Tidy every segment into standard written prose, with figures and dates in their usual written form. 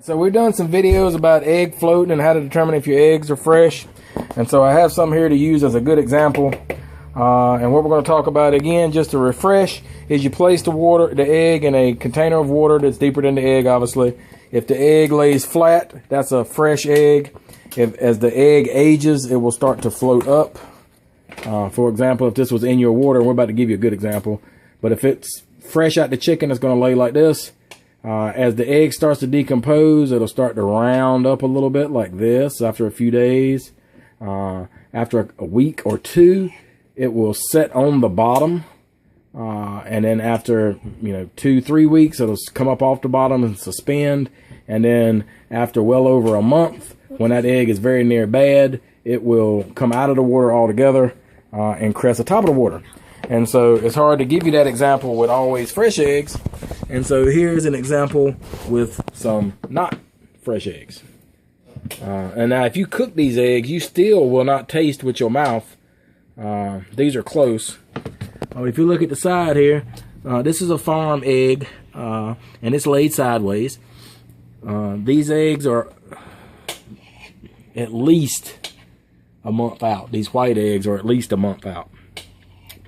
So we've done some videos about egg floating and how to determine if your eggs are fresh. And so I have some here to use as a good example. And what we're going to talk about again, just to refresh, is you place the egg in a container of water that's deeper than the egg, obviously. If the egg lays flat, that's a fresh egg. As the egg ages, it will start to float up. For example, if this was in your water, we're about to give you a good example. But if it's fresh out the chicken, it's going to lay like this. As the egg starts to decompose, it'll start to round up a little bit like this after a few days. After a week or two, it will set on the bottom. And then after, 2-3 weeks, it'll come up off the bottom and suspend. And then after well over a month, when that egg is very near bad, it will come out of the water altogether and crest the top of the water. And so it's hard to give you that example with always fresh eggs. And so here's an example with some not fresh eggs. And now if you cook these eggs, you still will not taste with your mouth. These are close. If you look at the side here, this is a farm egg, and it's laid sideways. These eggs are at least a month out. These white eggs are at least a month out.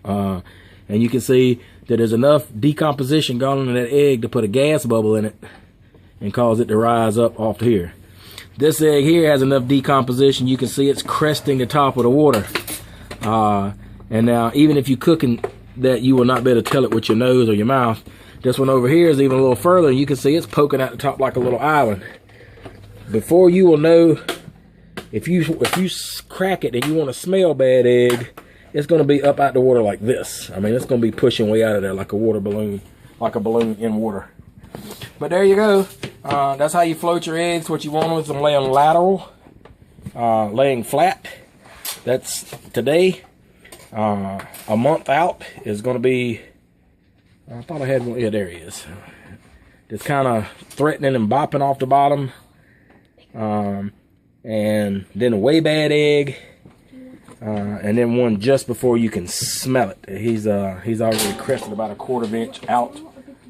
And you can see that there's enough decomposition gone into that egg to put a gas bubble in it and cause it to rise up off here. This egg here has enough decomposition. You can see it's cresting the top of the water. And now, even if you're cooking that, you will not be able to tell it with your nose or your mouth. This one over here is even a little further. You can see it's poking out the top like a little island. Before you will know, if you crack it and you want to smell bad egg, it's going to be up out the water like this. I mean, it's going to be pushing way out of there like a water balloon, like a balloon in water. But there you go. That's how you float your eggs. What you want is them laying lateral, laying flat. That's today. A month out is going to be, I thought I had one. Yeah, there he is. Just kind of threatening and bopping off the bottom. And then a way bad egg. And then one just before you can smell it. He's already crested about a 1/4 inch out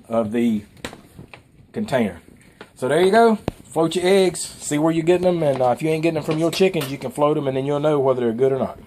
of the container. So there you go. Float your eggs. See where you're getting them. And if you ain't getting them from your chickens, you can float them and then you'll know whether they're good or not.